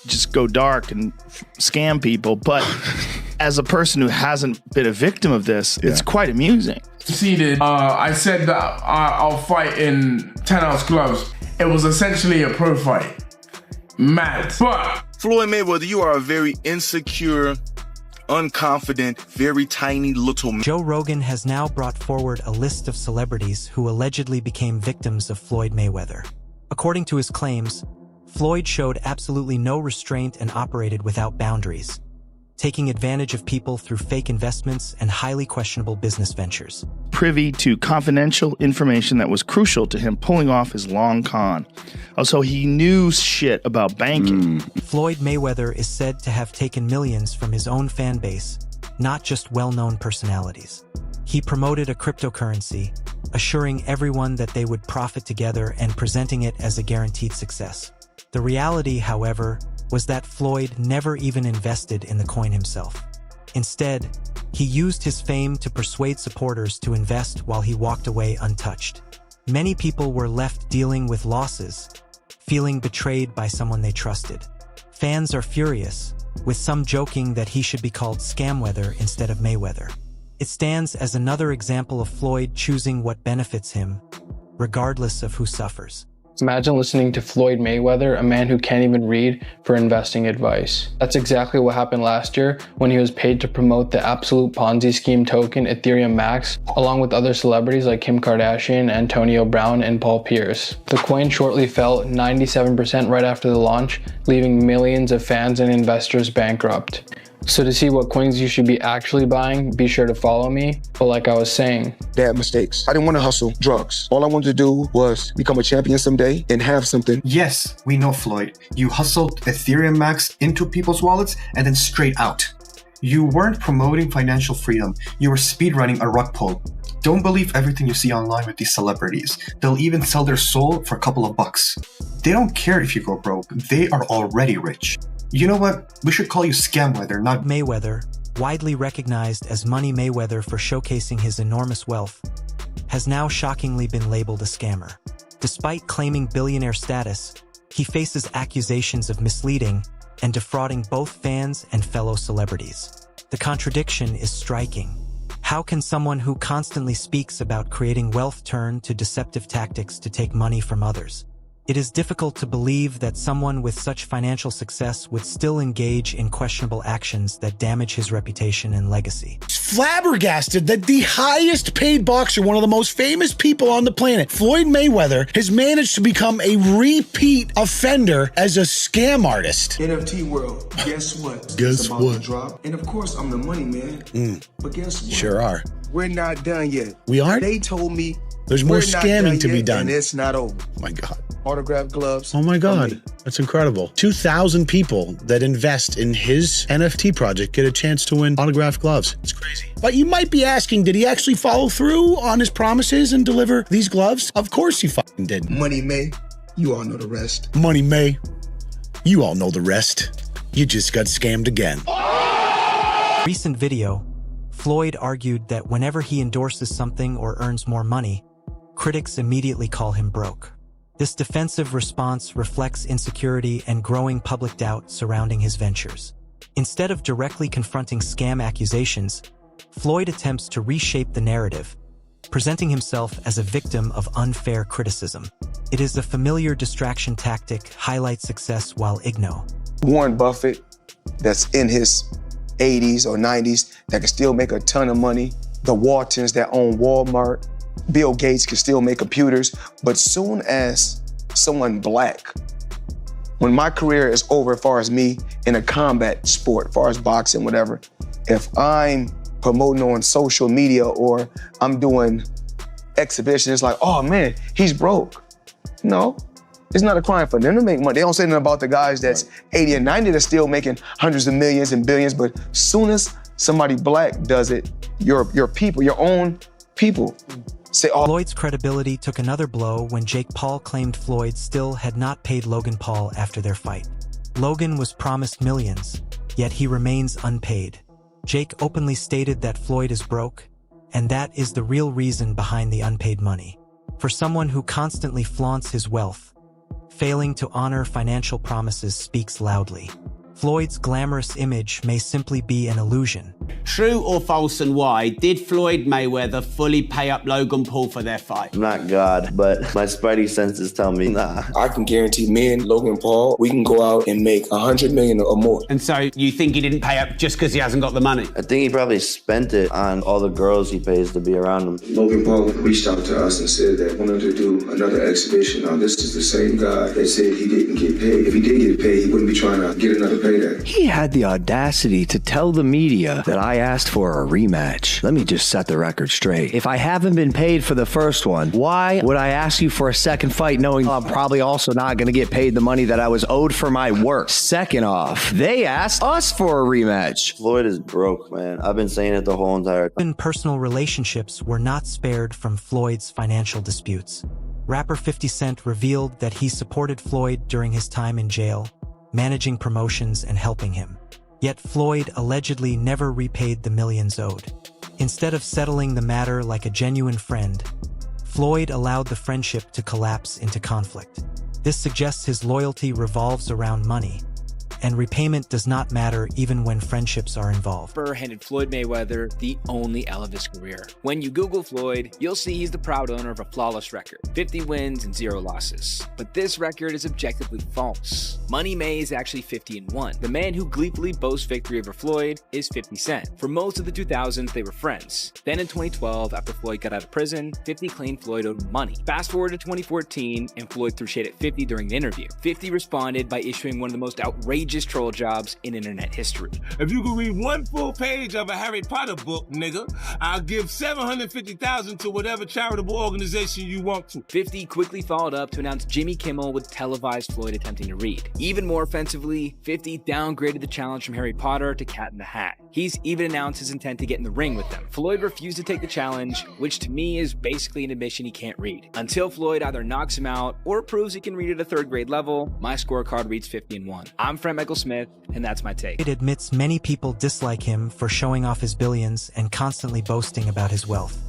just go dark and scam people. But as a person who hasn't been a victim of this, it's quite amusing. Seeded. I said that I'll fight in 10-ounce gloves. It was essentially a pro fight. Mad. But Floyd Mayweather, you are a very insecure, unconfident, very tiny little man. Joe Rogan has now brought forward a list of celebrities who allegedly became victims of Floyd Mayweather. According to his claims, Floyd showed absolutely no restraint and operated without boundaries, taking advantage of people through fake investments and highly questionable business ventures. Privy to confidential information that was crucial to him pulling off his long con. Also, he knew shit about banking. Floyd Mayweather is said to have taken millions from his own fan base, not just well-known personalities. He promoted a cryptocurrency, assuring everyone that they would profit together and presenting it as a guaranteed success. The reality, however, was that Floyd never even invested in the coin himself. Instead, he used his fame to persuade supporters to invest while he walked away untouched. Many people were left dealing with losses, feeling betrayed by someone they trusted. Fans are furious, with some joking that he should be called Scamweather instead of Mayweather. It stands as another example of Floyd choosing what benefits him, regardless of who suffers. Imagine listening to Floyd Mayweather, a man who can't even read, for investing advice. That's exactly what happened last year when he was paid to promote the absolute Ponzi scheme token Ethereum Max, along with other celebrities like Kim Kardashian, Antonio Brown, and Paul Pierce. The coin shortly fell 97% right after the launch, leaving millions of fans and investors bankrupt. So to see what coins you should be actually buying, be sure to follow me. But like I was saying, bad mistakes. I didn't want to hustle drugs. All I wanted to do was become a champion someday and have something. Yes, we know, Floyd. You hustled Ethereum Max into people's wallets and then straight out. You weren't promoting financial freedom. You were speedrunning a rug pull. Don't believe everything you see online with these celebrities. They'll even sell their soul for a couple of bucks. They don't care if you go broke. They are already rich. You know what? We should call you Scamweather, not Mayweather, widely recognized as Money Mayweather for showcasing his enormous wealth, has now shockingly been labeled a scammer. Despite claiming billionaire status, he faces accusations of misleading and defrauding both fans and fellow celebrities. The contradiction is striking. How can someone who constantly speaks about creating wealth turn to deceptive tactics to take money from others? It is difficult to believe that someone with such financial success would still engage in questionable actions that damage his reputation and legacy. Flabbergasted that the highest paid boxer, one of the most famous people on the planet, Floyd Mayweather, has managed to become a repeat offender as a scam artist. NFT world, guess what? Guess It's about what? to drop. And of course, I'm the money man. But guess what? Sure are. We're not done yet. We aren't? They told me There's more we're not scamming to be yet, done. and it's not over. Oh my God. Autographed gloves. Oh my for God. me. That's incredible. 2,000 people that invest in his NFT project get a chance to win autographed gloves. It's crazy. But you might be asking, did he actually follow through on his promises and deliver these gloves? Of course he fucking did. Money May, you all know the rest. Money May. You all know the rest. You just got scammed again. Recent video, Floyd argued that whenever he endorses something or earns more money, critics immediately call him broke. This defensive response reflects insecurity and growing public doubt surrounding his ventures. Instead of directly confronting scam accusations, Floyd attempts to reshape the narrative, presenting himself as a victim of unfair criticism. It is a familiar distraction tactic, highlight success while igno. Warren Buffett, that's in his 80s or 90s, that can still make a ton of money. The Waltons that own Walmart. Bill Gates can still make computers. But soon as someone black, when my career is over as far as me in a combat sport, as far as boxing, whatever, if I'm promoting on social media or I'm doing exhibitions, it's like, oh man, he's broke. No, it's not a crime for them to make money. They don't say nothing about the guys that's 80 and 90 that's still making hundreds of millions and billions, but soon as somebody black does it, your people, your own people, say, oh. Floyd's credibility took another blow when Jake Paul claimed Floyd still had not paid Logan Paul after their fight. Logan was promised millions, yet he remains unpaid. Jake openly stated that Floyd is broke, and that is the real reason behind the unpaid money. For someone who constantly flaunts his wealth, failing to honor financial promises speaks loudly. Floyd's glamorous image may simply be an illusion. True or false, and why did Floyd Mayweather fully pay up Logan Paul for their fight? I'm not God, but my spidey senses tell me nah. I can guarantee me and Logan Paul, we can go out and make $100 million or more. And so you think he didn't pay up just because he hasn't got the money? I think he probably spent it on all the girls he pays to be around him. Logan Paul reached out to us and said that he wanted to do another exhibition. Now, this is the same guy that said he didn't get paid. If he did get paid, he wouldn't be trying to get another payday. He had the audacity to tell the media that I asked for a rematch. Let me just set the record straight. If I haven't been paid for the first one, why would I ask you for a second fight knowing I'm probably also not going to get paid the money that I was owed for my work? Second off, they asked us for a rematch. Floyd is broke, man. I've been saying it the whole entire time. Even personal relationships were not spared from Floyd's financial disputes. Rapper 50 Cent revealed that he supported Floyd during his time in jail, managing promotions and helping him. Yet Floyd allegedly never repaid the millions owed. Instead of settling the matter like a genuine friend, Floyd allowed the friendship to collapse into conflict. This suggests his loyalty revolves around money, and repayment does not matter even when friendships are involved. Burr handed Floyd Mayweather the only L of his career. When you Google Floyd, you'll see he's the proud owner of a flawless record, 50 wins and 0 losses. But this record is objectively false. Money May is actually 50-1. The man who gleefully boasts victory over Floyd is 50 Cent. For most of the 2000s, they were friends. Then in 2012, after Floyd got out of prison, 50 claimed Floyd owed money. Fast forward to 2014, and Floyd threw shade at 50 during the interview. 50 responded by issuing one of the most outrageous troll jobs in internet history. If you can read one full page of a Harry Potter book, nigga, I'll give $750,000 to whatever charitable organization you want to. 50 quickly followed up to announce Jimmy Kimmel would televise Floyd attempting to read. Even more offensively, 50 downgraded the challenge from Harry Potter to Cat in the Hat. He's even announced his intent to get in the ring with them. Floyd refused to take the challenge, which to me is basically an admission he can't read. Until Floyd either knocks him out or proves he can read at a 3rd grade level, my scorecard reads 50-1. I'm Frank Michael Smith, and that's my take. It admits many people dislike him for showing off his billions and constantly boasting about his wealth.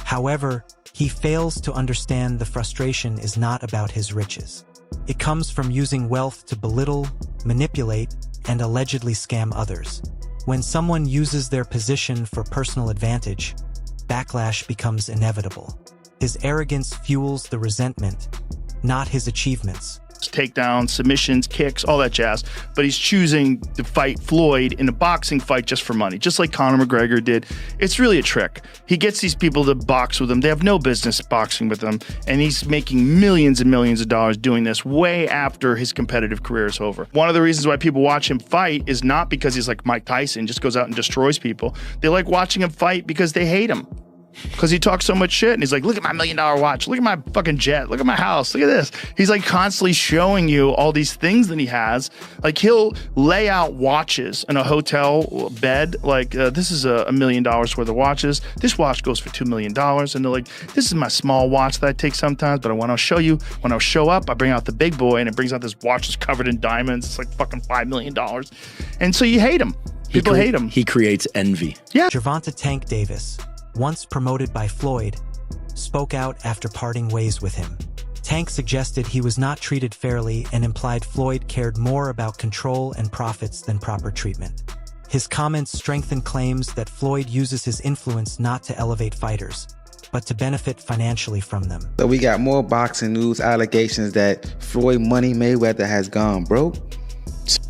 However, he fails to understand the frustration is not about his riches. It comes from using wealth to belittle, manipulate, and allegedly scam others. When someone uses their position for personal advantage, backlash becomes inevitable. His arrogance fuels the resentment, not his achievements. Takedowns, submissions, kicks, all that jazz. But he's choosing to fight Floyd in a boxing fight just for money, just like Conor McGregor did. It's really a trick. He gets these people to box with him. They have no business boxing with him. And he's making millions and millions of dollars doing this way after his competitive career is over. One of the reasons why people watch him fight is not because he's like Mike Tyson, just goes out and destroys people. They like watching him fight because they hate him. Because he talks so much shit and he's like, look at my $1 million watch, look at my fucking jet, look at my house, look at this. He's like constantly showing you all these things that he has. Like he'll lay out watches in a hotel bed, like this is $1 million worth of watches. This watch goes for $2 million. And they're like, this is my small watch that I take sometimes, but I want to show you, when I show up, I bring out the big boy and it brings out this watch that's covered in diamonds. It's like fucking $5 million. And so you hate him. People hate him. He creates envy. Yeah. Gervonta Tank Davis, once promoted by Floyd, spoke out after parting ways with him. Tank suggested he was not treated fairly and implied Floyd cared more about control and profits than proper treatment. His comments strengthened claims that Floyd uses his influence not to elevate fighters, but to benefit financially from them. So we got more boxing news allegations that Floyd Money Mayweather has gone broke.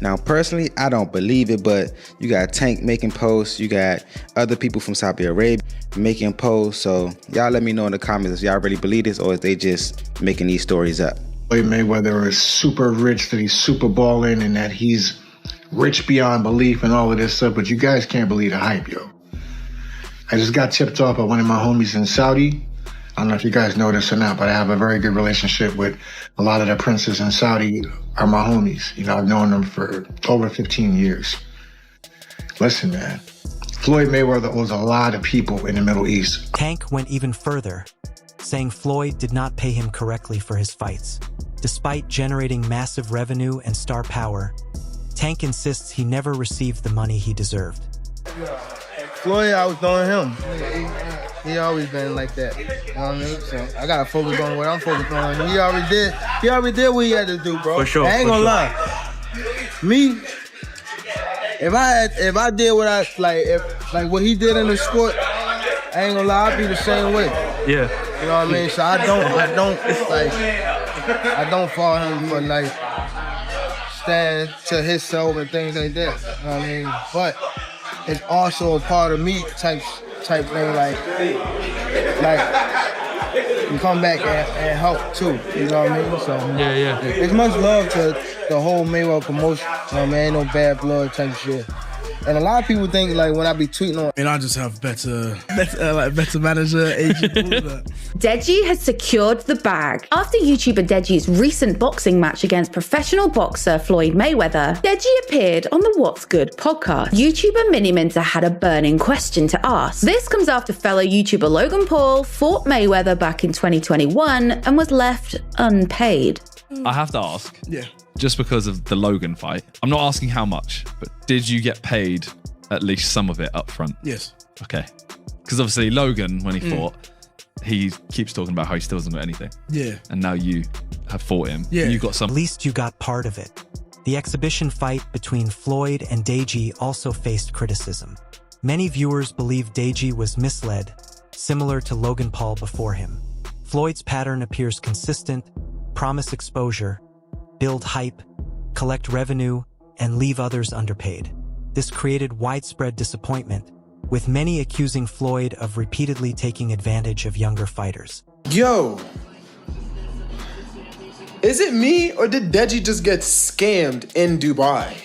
Now, personally, I don't believe it, but you got Tank making posts, you got other people from Saudi Arabia making posts, so y'all let me know in the comments if y'all really believe this or if they just making these stories up. Floyd Mayweather is super rich, that he's super balling, and that he's rich beyond belief and all of this stuff, but you guys can't believe the hype, yo. I just got tipped off by one of my homies in Saudi. I don't know if you guys know this or not, but I have a very good relationship with a lot of the princes in Saudi are my homies. You know, I've known them for over 15 years. Listen, man, Floyd Mayweather owes a lot of people in the Middle East. Tank went even further, saying Floyd did not pay him correctly for his fights. Despite generating massive revenue and star power, Tank insists he never received the money he deserved. Floyd, I was throwing him. He always been like that. You know what I mean? So I gotta focus on what I'm focused on. He already did He already did what he had to do, bro. For sure. I ain't gonna lie. Me, if I did what I like what he did in the sport, I ain't gonna lie, I'd be the same way. Yeah. You know what I mean? So I don't follow him for like stand to himself and things like that. You know what I mean? But it's also a part of me type thing, like you come back and help too. You know what I mean? So yeah. It's much love to the whole Mayweather promotion. You know what I mean? Ain't no bad blood type shit. And a lot of people think like when I be tweeting on, and I just have better manager, agent, all of that. Deji has secured the bag. After YouTuber Deji's recent boxing match against professional boxer Floyd Mayweather, Deji appeared on the What's Good podcast. YouTuber Mini Minter had a burning question to ask. This comes after fellow YouTuber Logan Paul fought Mayweather back in 2021 and was left unpaid. I have to ask. Yeah. Just because of the Logan fight, I'm not asking how much, but did you get paid at least some of it up front? Yes. Okay. Because obviously Logan, when he fought, he keeps talking about how he still doesn't got anything. Yeah. And now you have fought him. Yeah. You got some. At least you got part of it. The exhibition fight between Floyd and Deji also faced criticism. Many viewers believe Deji was misled, similar to Logan Paul before him. Floyd's pattern appears consistent: promise exposure, build hype, collect revenue, and leave others underpaid. This created widespread disappointment, with many accusing Floyd of repeatedly taking advantage of younger fighters. Yo, is it me or did Deji just get scammed in Dubai?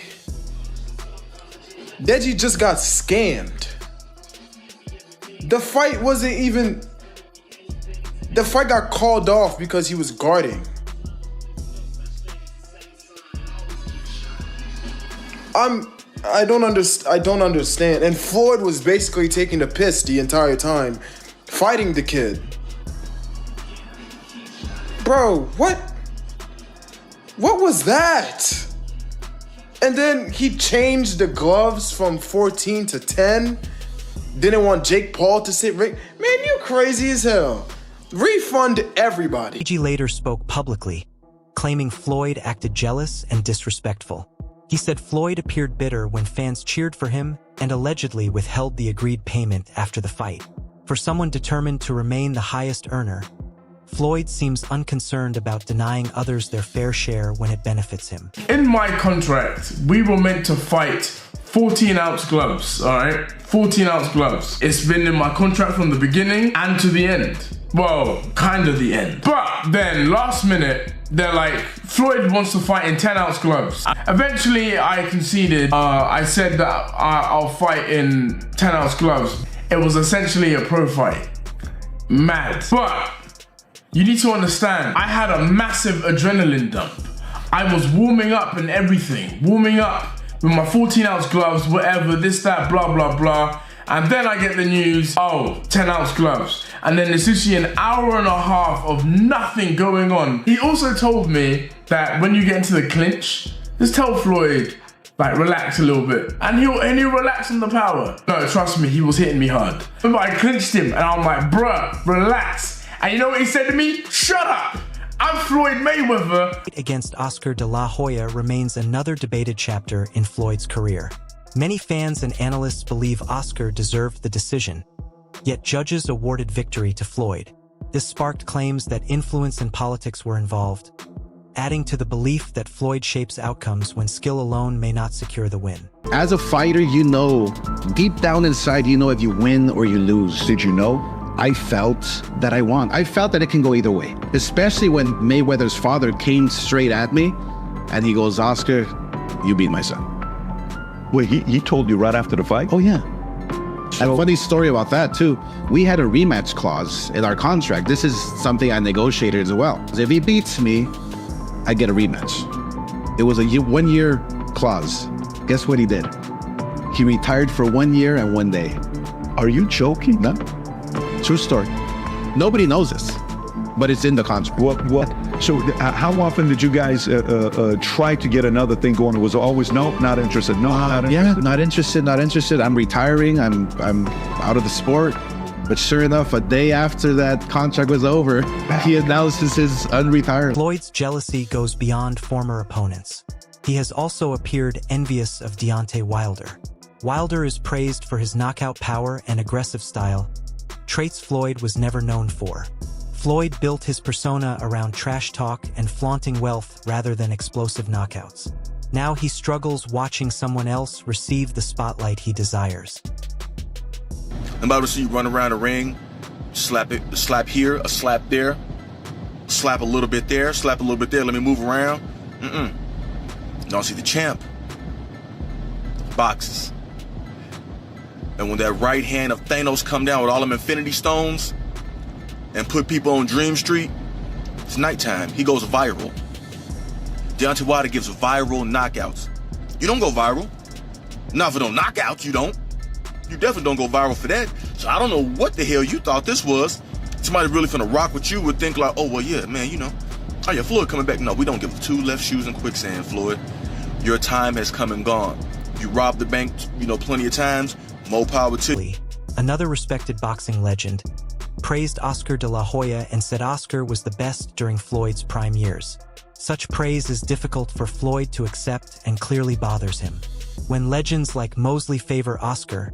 Deji just got scammed. The fight wasn't even... The fight got called off because he was guarding. I don't understand. And Floyd was basically taking the piss the entire time, fighting the kid. Bro, what was that? And then he changed the gloves from 14 to 10. Didn't want Jake Paul to sit right. Man, you crazy as hell. Refund everybody. Deji later spoke publicly, claiming Floyd acted jealous and disrespectful. He said Floyd appeared bitter when fans cheered for him and allegedly withheld the agreed payment after the fight. For someone determined to remain the highest earner, Floyd seems unconcerned about denying others their fair share when it benefits him. In my contract, we were meant to fight 14-ounce gloves, all right? 14-ounce gloves. It's been in my contract from the beginning and to the end. Well, kind of the end. But then last minute, they're like, Floyd wants to fight in 10-ounce gloves. Eventually, I conceded. I said that I'll fight in 10-ounce gloves. It was essentially a pro fight. Mad. But you need to understand, I had a massive adrenaline dump. I was warming up and everything. Warming up with my 14-ounce gloves, whatever, this, that, blah, blah, blah. And then I get the news, 10-ounce gloves. And then there's literally an hour and a half of nothing going on. He also told me that when you get into the clinch, just tell Floyd, like, relax a little bit. And he'll relax on the power. No, trust me, he was hitting me hard. Remember, I clinched him and I'm like, bruh, relax. And you know what he said to me? Shut up. I'm Floyd Mayweather. Against Oscar de la Hoya remains another debated chapter in Floyd's career. Many fans and analysts believe Oscar deserved the decision, yet judges awarded victory to Floyd. This sparked claims that influence and politics were involved, adding to the belief that Floyd shapes outcomes when skill alone may not secure the win. As a fighter, you know, deep down inside, you know if you win or you lose. Did you know? I felt that I won. I felt that it can go either way, especially when Mayweather's father came straight at me and he goes, Oscar, you beat my son. Wait, he told you right after the fight? Oh, yeah. And a funny story about that, too. We had a rematch clause in our contract. This is something I negotiated as well. If he beats me, I get a rematch. It was a 1-year clause. Guess what he did? He retired for 1 year and 1 day. Are you joking? No. True story. Nobody knows this, but it's in the contract. What? So how often did you guys try to get another thing going? It was always, no, not interested, no, not interested. Yeah, not interested. I'm retiring. I'm out of the sport. But sure enough, a day after that contract was over, he announces his unretirement. Floyd's jealousy goes beyond former opponents. He has also appeared envious of Deontay Wilder. Wilder is praised for his knockout power and aggressive style, traits Floyd was never known for. Floyd built his persona around trash talk and flaunting wealth rather than explosive knockouts. Now he struggles watching someone else receive the spotlight he desires. I'm about to see you run around the ring, slap here, a slap there, slap a little bit there, slap a little bit there, let me move around. Don't see the champ. Boxes. And when that right hand of Thanos come down with all them Infinity Stones and put people on Dream Street, it's nighttime. He goes viral. Deontay Wilder gives viral knockouts. You don't go viral. Not for no knockouts, you don't. You definitely don't go viral for that. So I don't know what the hell you thought this was. Somebody really finna rock with you would think like, oh, well, yeah, man, you know. Oh, yeah, Floyd coming back. No, we don't give two left shoes in quicksand, Floyd. Your time has come and gone. You robbed the bank, plenty of times. More power to you. Another respected boxing legend praised Oscar de la Hoya and said Oscar was the best during Floyd's prime years. Such praise is difficult for Floyd to accept and clearly bothers him. When legends like Mosley favor Oscar,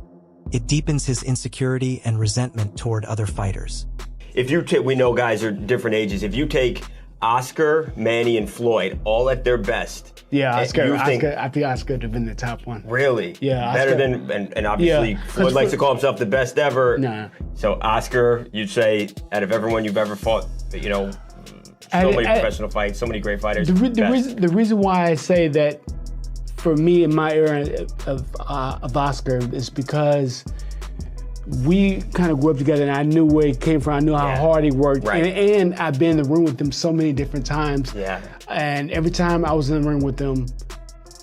it deepens his insecurity and resentment toward other fighters. If you we know guys are different ages. If you take Oscar, Manny, and Floyd all at their best. Yeah, Oscar. I think Oscar would have been the top one. Really? Yeah. Better than, and obviously Floyd likes to call himself the best ever. Nah. So Oscar, you'd say, out of everyone you've ever fought, so many professional fights, so many great fighters. The reason why I say that for me in my era of Oscar is because we kind of grew up together and I knew where he came from. I knew how hard he worked. Right. And I've been in the room with him so many different times. Yeah. And every time I was in the ring with him,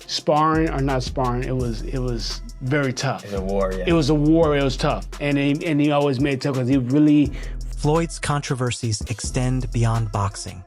sparring or not sparring, it was very tough. It was a war, yeah. It was a war, it was tough. And he always made it tough because he really... Floyd's controversies extend beyond boxing.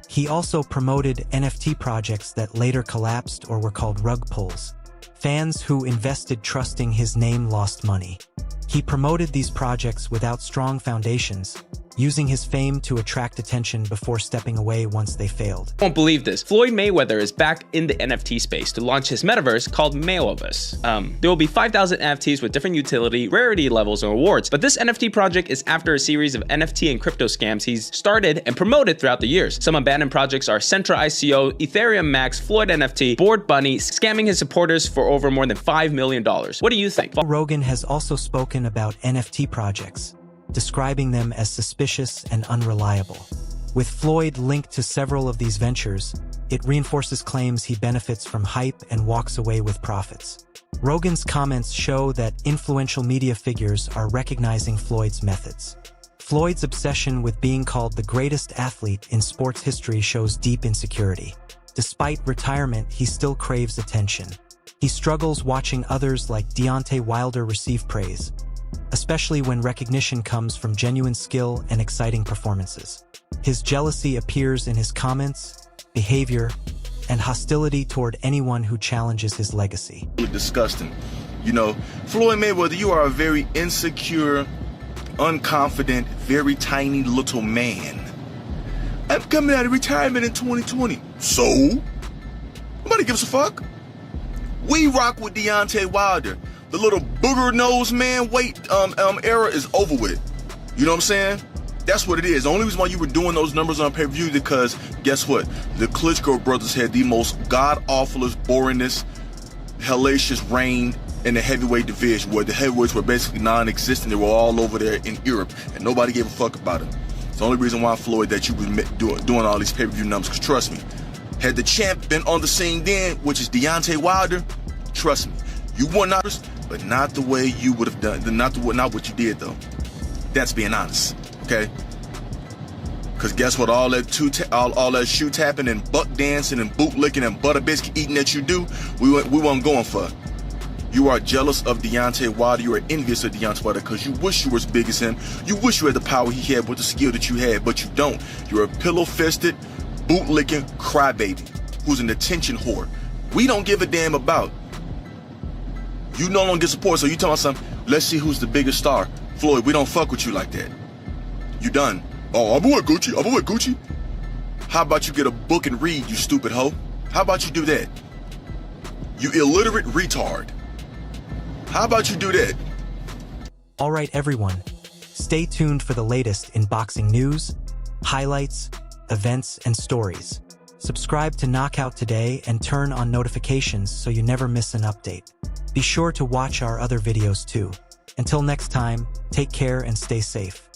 He also promoted NFT projects that later collapsed or were called rug pulls. Fans who invested trusting his name lost money. He promoted these projects without strong foundations, using his fame to attract attention before stepping away once they failed. Won't believe this. Floyd Mayweather is back in the NFT space to launch his metaverse called Mayweverse. There will be 5,000 NFTs with different utility, rarity levels, and rewards. But this NFT project is after a series of NFT and crypto scams he's started and promoted throughout the years. Some abandoned projects are Centra ICO, Ethereum Max, Floyd NFT, Bored Bunny, scamming his supporters for over more than $5 million. What do you think? Rogan has also spoken about NFT projects, describing them as suspicious and unreliable. With Floyd linked to several of these ventures, it reinforces claims he benefits from hype and walks away with profits. Rogan's comments show that influential media figures are recognizing Floyd's methods. Floyd's obsession with being called the greatest athlete in sports history shows deep insecurity. Despite retirement, he still craves attention. He struggles watching others like Deontay Wilder receive praise, especially when recognition comes from genuine skill and exciting performances. His jealousy appears in his comments, behavior, and hostility toward anyone who challenges his legacy. Disgusting. Floyd Mayweather, you are a very insecure, unconfident, very tiny little man. I'm coming out of retirement in 2020. So? Nobody gives a fuck. We rock with Deontay Wilder. The little booger nose man era is over with. You know what I'm saying? That's what it is. The only reason why you were doing those numbers on pay-per-view because guess what? The Klitschko brothers had the most god-awfulest, boringest, hellacious reign in the heavyweight division where the heavyweights were basically non-existent. They were all over there in Europe and nobody gave a fuck about it. It's the only reason why, Floyd, that you were doing all these pay-per-view numbers, because trust me, had the champ been on the scene then, which is Deontay Wilder, trust me, you won others, but not the way you would have done, not what you did though. That's being honest, okay? Because guess what? All that shoe tapping and buck dancing and boot licking and butter biscuit eating that you do, we weren't going for. You are jealous of Deontay Wilder. You are envious of Deontay Wilder because you wish you were as big as him. You wish you had the power he had with the skill that you had, but you don't. You're a pillow-fisted, boot-licking crybaby who's an attention whore. We don't give a damn about. You no longer get support, so you telling us something, let's see who's the biggest star. Floyd, we don't fuck with you like that. You done. Oh, I'm with Gucci. I'm with Gucci. How about you get a book and read, you stupid hoe? How about you do that? You illiterate retard. How about you do that? All right, everyone. Stay tuned for the latest in boxing news, highlights, events, and stories. Subscribe to Knockout today and turn on notifications so you never miss an update. Be sure to watch our other videos too. Until next time, take care and stay safe.